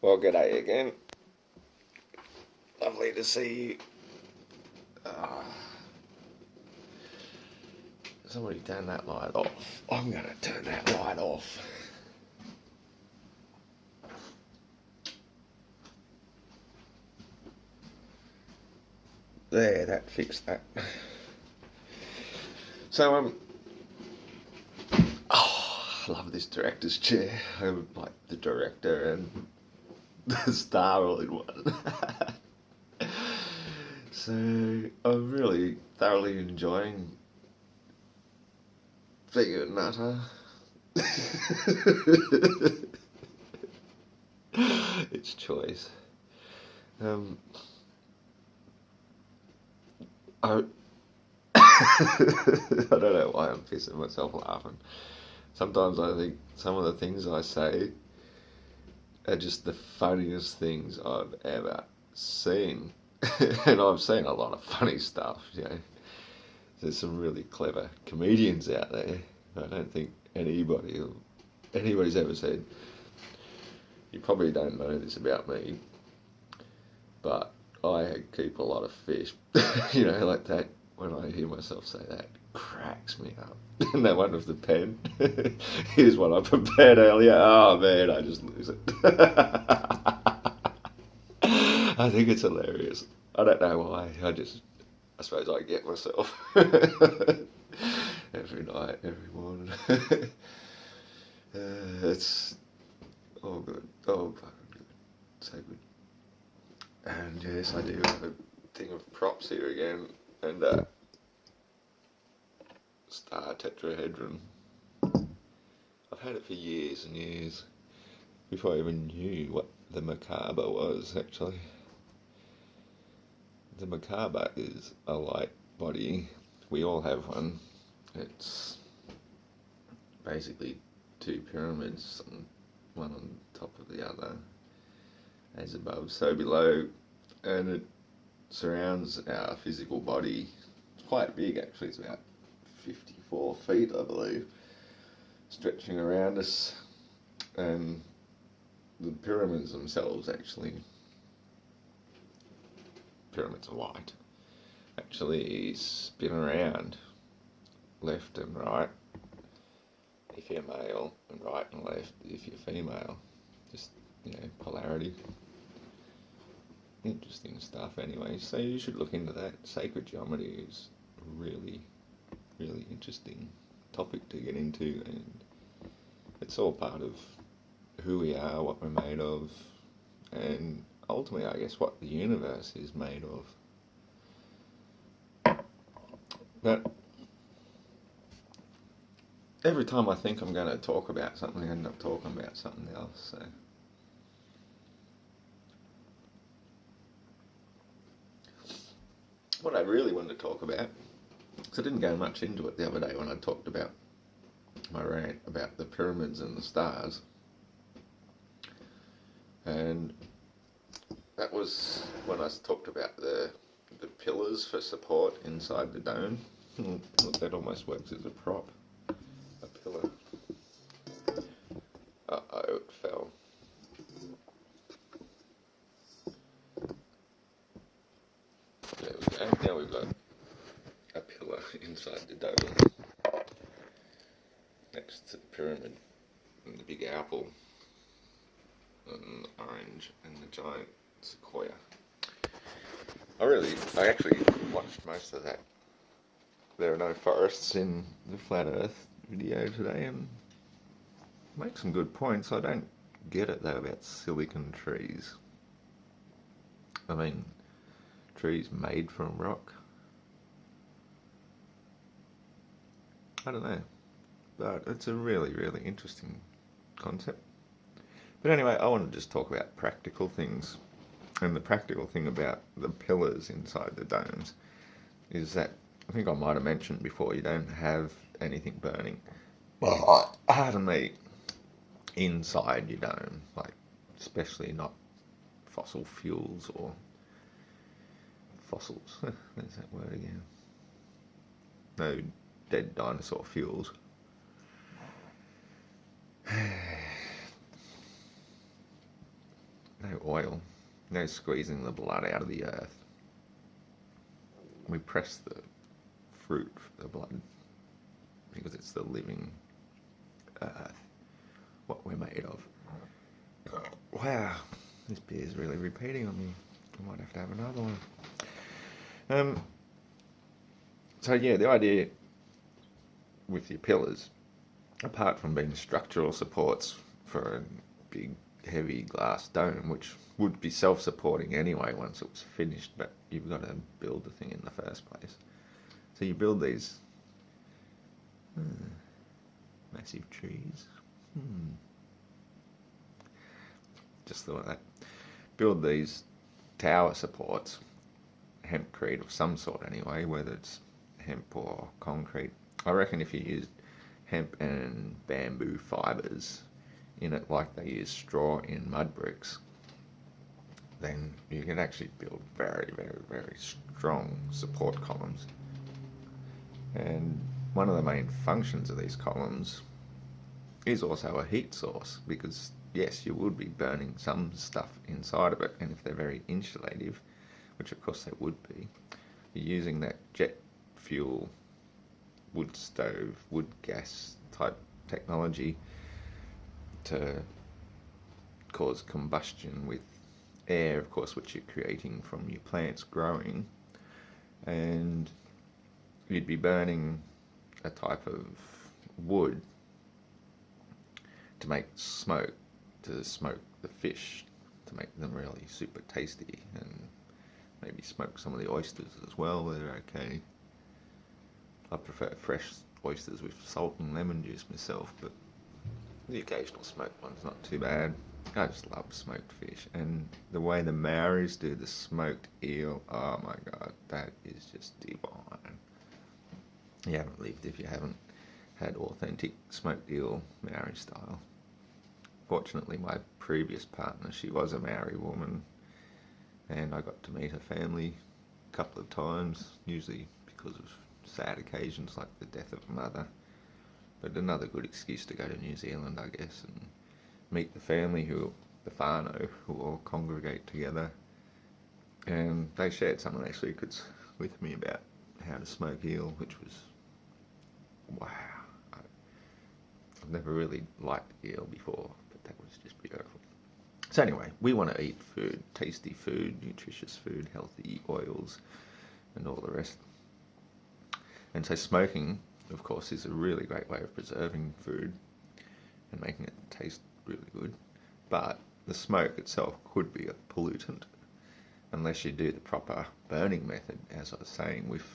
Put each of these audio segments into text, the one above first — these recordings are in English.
Well, g'day again. Lovely to see you. Somebody turn that light off. I'm going to turn that light off. There, that fixed that. So, I love this director's chair. I'm like the director and the star all in one. So, I'm really thoroughly enjoying being a nutter. It's choice. I I don't know why I'm pissing myself laughing. Sometimes I think some of the things I say are just the funniest things I've ever seen. And I've seen a lot of funny stuff, you know. There's some really clever comedians out there. I don't think anybody's ever said, you probably don't know this about me, but I keep a lot of fish. You know, like that. When I hear myself say that, it cracks me up. And that one with the pen. Here's what I prepared earlier. Oh man, I just lose it. I think it's hilarious. I don't know why. I suppose I get myself. Every night, every morning. It's all good. Oh, fucking good. So good. And yes, I do have a thing of props here again. And star tetrahedron. I've had it for years and years. Before I even knew what the macabre was, actually. The macabre is a light body. We all have one. It's basically two pyramids, one on top of the other, as above, so below, and it surrounds our physical body. It's quite big, actually. It's about 54 feet, I believe, stretching around us, and the pyramids themselves, actually, pyramids of light, actually spin around left and right if you're male, and right and left if you're female. Just, you know, polarity. Interesting stuff anyway, so you should look into that. Sacred geometry is a really, really interesting topic to get into, and it's all part of who we are, what we're made of, and ultimately, I guess, what the universe is made of. But every time I think I'm going to talk about something, I end up talking about something else, so... What I really wanted to talk about, because I didn't go much into it the other day when I talked about my rant about the pyramids and the stars, and that was when I talked about the pillars for support inside the dome. Look, that almost works as a prop, a pillar. Uh-oh, it fell. There we go. Now we've got a pillar inside the dome next to the pyramid and the big apple and the orange and the giant sequoia. I actually watched most of that There Are No Forests in the Flat Earth video today and make some good points. I don't get it though about silicon trees. I mean, trees made from rock. I don't know, but it's a really, really interesting concept. But anyway, I want to just talk about practical things. And the practical thing about the pillars inside the domes is that, I think I might have mentioned before, you don't have anything burning, pardon me, inside your dome, like especially not fossil fuels or fossils. There's that word again. No dead dinosaur fuels. no oil, no squeezing the blood out of the earth. We press the fruit for the blood because it's the living earth, what we're made of. Wow, this beer is really repeating on me. I might have to have another one. So yeah, the idea with your pillars, apart from being structural supports for a big heavy glass dome, which would be self-supporting anyway once it was finished, but you've got to build the thing in the first place. So you build these massive trees. Just thought that. Build these tower supports, hempcrete of some sort anyway, whether it's hemp or concrete. I reckon if you used hemp and bamboo fibres in it like they use straw in mud bricks, then you can actually build very, very, very strong support columns. And one of the main functions of these columns is also a heat source, because yes, you would be burning some stuff inside of it, and if they're very insulative, which of course they would be, you're using that jet fuel, wood stove, wood gas type technology to cause combustion with air, of course, which you're creating from your plants growing, and you'd be burning a type of wood to make smoke, to smoke the fish, to make them really super tasty, and maybe smoke some of the oysters as well. They're okay. I prefer fresh oysters with salt and lemon juice myself, but the occasional smoked one's not too bad. I just love smoked fish, and the way the Maoris do the smoked eel, oh my god, that is just divine. You haven't lived if you haven't had authentic smoked eel Maori style. Fortunately, my previous partner, she was a Maori woman, and I got to meet her family a couple of times, usually because of sad occasions like the death of a mother. But another good excuse to go to New Zealand, I guess, and meet the family, the whānau, who all congregate together. And they shared some of their secrets with me about how to smoke eel, which was, wow. I've never really liked eel before, but that was just beautiful. So anyway, we want to eat food, tasty food, nutritious food, healthy oils, and all the rest. And so smoking, of course, is a really great way of preserving food and making it taste really good. But the smoke itself could be a pollutant unless you do the proper burning method. As I was saying, with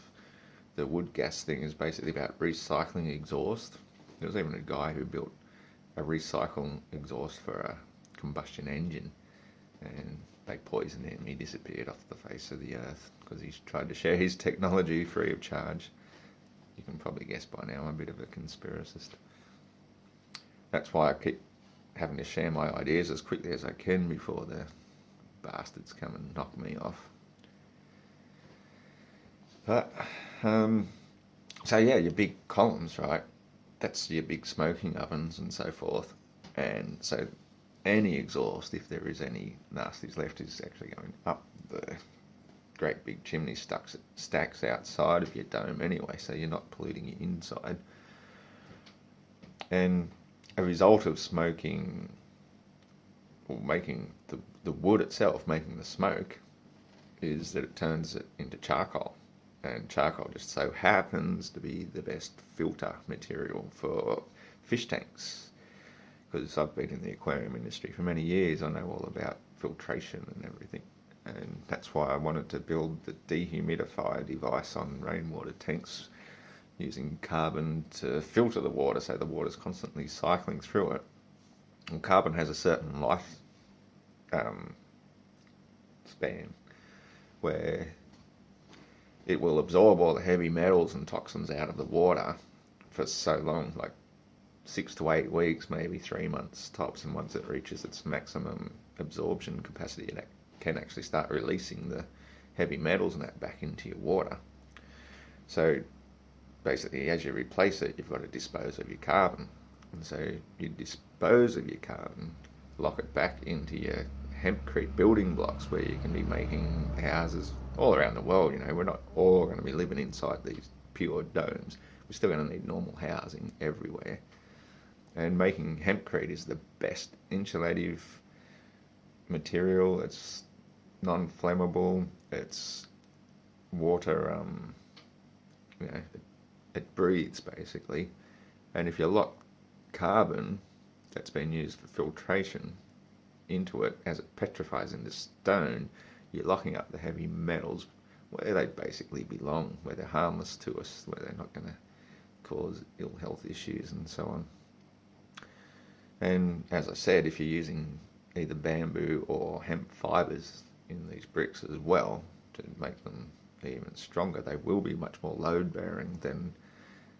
the wood gas thing is basically about recycling exhaust. There was even a guy who built a recycle exhaust for a combustion engine, and they poisoned him. He disappeared off the face of the earth because he's tried to share his technology free of charge. You can probably guess by now I'm a bit of a conspiracist. That's why I keep having to share my ideas as quickly as I can before the bastards come and knock me off. But, so yeah, your big columns, right? That's your big smoking ovens and so forth. And so any exhaust, if there is any nasties left, is actually going up the great big chimney stacks outside of your dome anyway, so you're not polluting your inside. And a result of smoking, or making the wood itself, making the smoke, is that it turns it into charcoal. And charcoal just so happens to be the best filter material for fish tanks. Because I've been in the aquarium industry for many years, I know all about filtration and everything. And that's why I wanted to build the dehumidifier device on rainwater tanks, using carbon to filter the water so the water's constantly cycling through it. And carbon has a certain life span where it will absorb all the heavy metals and toxins out of the water for so long, like 6 to 8 weeks, maybe 3 months tops, and once it reaches its maximum absorption capacity, it can actually start releasing the heavy metals and that back into your water. So basically, as you replace it, you've got to dispose of your carbon. And so you dispose of your carbon, lock it back into your hempcrete building blocks where you can be making houses all around the world. We're not all going to be living inside these pure domes. We're still going to need normal housing everywhere. And making hempcrete is the best insulative material. It's non-flammable. It's water, it breathes basically. And if you lock carbon that's been used for filtration into it as it petrifies into stone, you're locking up the heavy metals where they basically belong, where they're harmless to us, where they're not going to cause ill health issues and so on. And as I said, if you're using either bamboo or hemp fibres in these bricks as well to make them even stronger, they will be much more load bearing than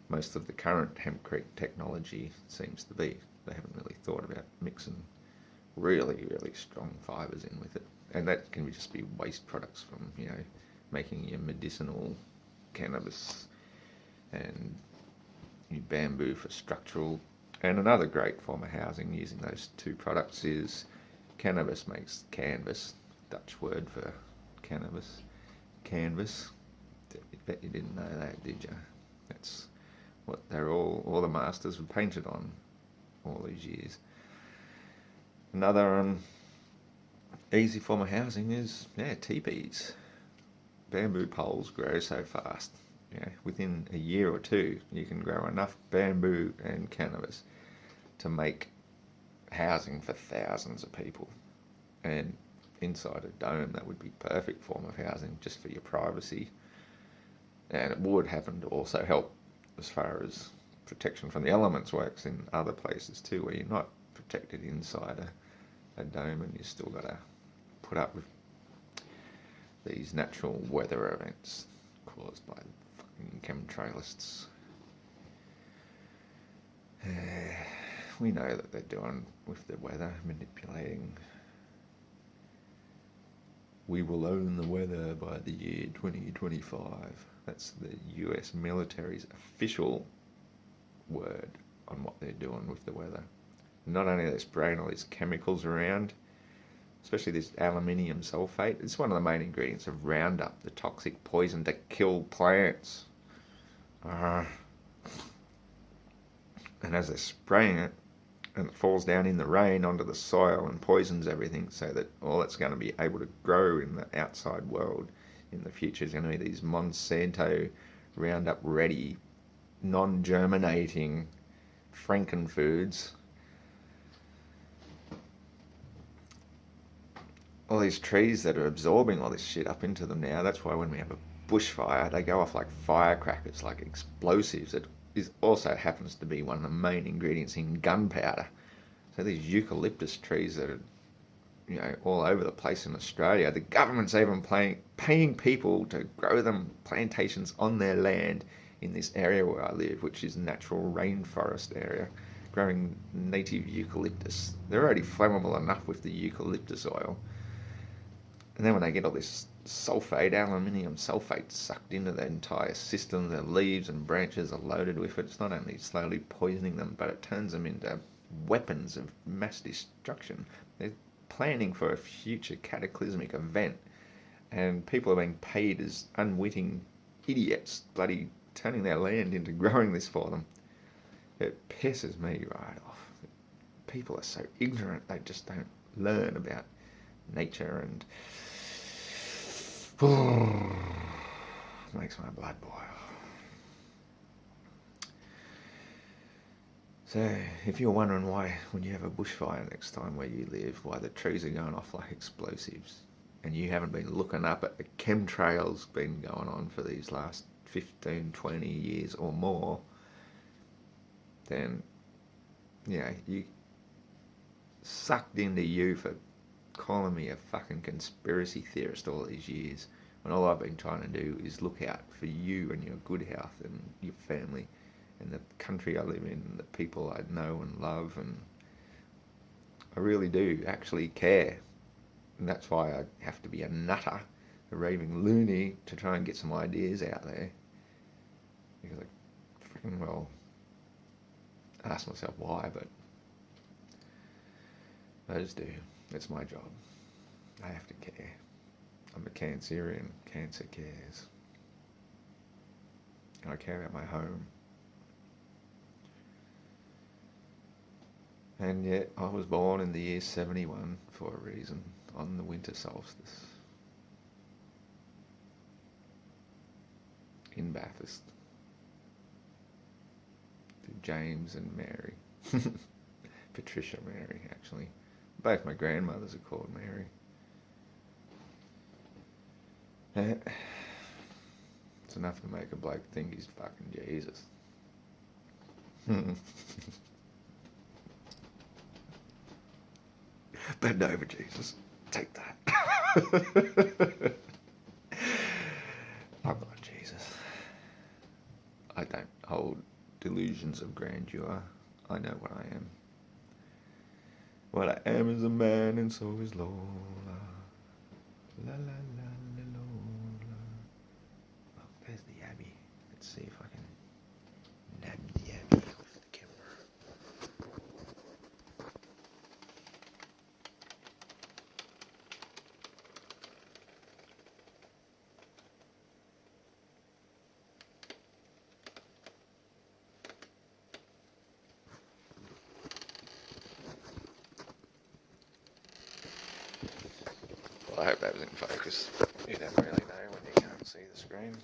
most of the current hempcrete technology seems to be. They haven't really thought about mixing really, really strong fibres in with it. And that can just be waste products from, making your medicinal cannabis and your bamboo for structural. And another great form of housing using those two products is cannabis makes canvas, Dutch word for cannabis, canvas. I bet you didn't know that, did you? That's what they're all the masters were painted on all these years. Another easy form of housing is teepees. Bamboo poles grow so fast. Within a year or two, you can grow enough bamboo and cannabis to make housing for thousands of people. And inside a dome, that would be perfect form of housing just for your privacy. And it would happen to also help as far as protection from the elements works in other places too, where you're not protected inside a dome and you've still got to put up with these natural weather events caused by fucking chemtrailists. We know that they're doing with the weather, manipulating. We will own the weather by the year 2025. That's the US military's official word on what they're doing with the weather. Not only are they spraying all these chemicals around, especially this aluminium sulfate. It's one of the main ingredients of Roundup, the toxic poison to kill plants. And as they're spraying it, and it falls down in the rain onto the soil and poisons everything, so that all that's going to be able to grow in the outside world in the future is going to be these Monsanto Roundup ready, non-germinating frankenfoods. All these trees that are absorbing all this shit up into them now. That's why when we have a bushfire, they go off like firecrackers, like explosives. It also happens to be one of the main ingredients in gunpowder. So these eucalyptus trees that are, all over the place in Australia, the government's even paying people to grow them plantations on their land in this area where I live, which is natural rainforest area, growing native eucalyptus. They're already flammable enough with the eucalyptus oil. And then when they get all this sulfate, aluminium sulfate sucked into the entire system, their leaves and branches are loaded with it. It's not only slowly poisoning them, but it turns them into weapons of mass destruction. They're planning for a future cataclysmic event, and people are being paid as unwitting idiots, bloody turning their land into growing this for them. It pisses me right off. People are so ignorant, they just don't learn about nature, and makes my blood boil. So if you're wondering why, when you have a bushfire next time where you live, why the trees are going off like explosives, and you haven't been looking up at the chemtrails been going on for these last 15, 20 years or more, then you sucked into you for calling me a fucking conspiracy theorist all these years, when all I've been trying to do is look out for you and your good health and your family and the country I live in and the people I know and love, and I really do actually care. And that's why I have to be a nutter, a raving loony, to try and get some ideas out there. Because I freaking ask myself why, but I just do. It's my job. I have to care. I'm a Cancerian. Cancer cares. I care about my home. And yet, I was born in the year 71 for a reason, on the winter solstice. In Bathurst. To James and Mary. Patricia Mary, actually. Both my grandmothers are called Mary. It's enough to make a bloke think he's fucking Jesus. Bend over, Jesus. Take that. I'm not Jesus. I don't hold delusions of grandeur. I know what I am. What I am is a man, and so is Lola. La la la la Lola. Oh, there's the Abbey. Let's see if I can nab the Abbey with the camera. Well, I hope that was in focus. You don't really know when you can't see the screen.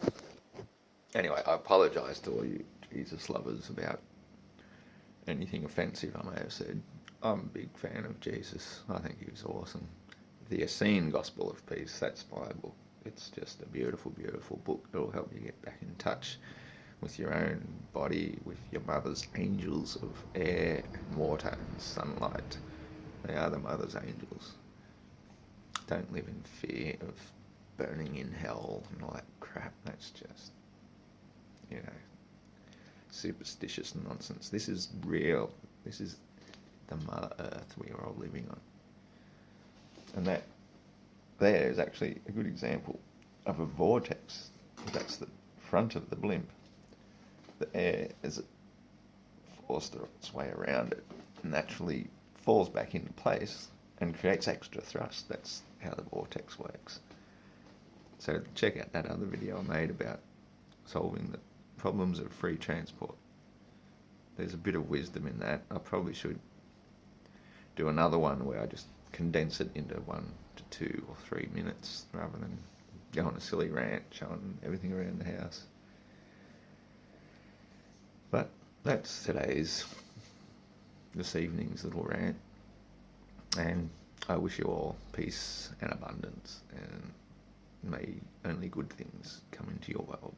Anyway, I apologise to all you Jesus lovers about anything offensive I may have said. I'm a big fan of Jesus. I think he was awesome. The Sane Gospel of Peace, that's my book. It's just a beautiful, beautiful book that'll help you get back in touch with your own body, with your mother's angels of air and water and sunlight. They are the mother's angels. Don't live in fear of burning in hell and all that crap. That's just, superstitious nonsense. This is real. This is the Mother Earth we are all living on. And that there is actually a good example of a vortex. That's the front of the blimp. The air, as it forced its way around it, naturally falls back into place and creates extra thrust. That's how the vortex works. So check out that other video I made about solving the problems of free transport. There's a bit of wisdom in that. I probably should do another one where I just condense it into 1 to 2 or 3 minutes rather than go on a silly rant showing everything around the house. But that's this evening's little rant. And I wish you all peace and abundance, and may only good things come into your world.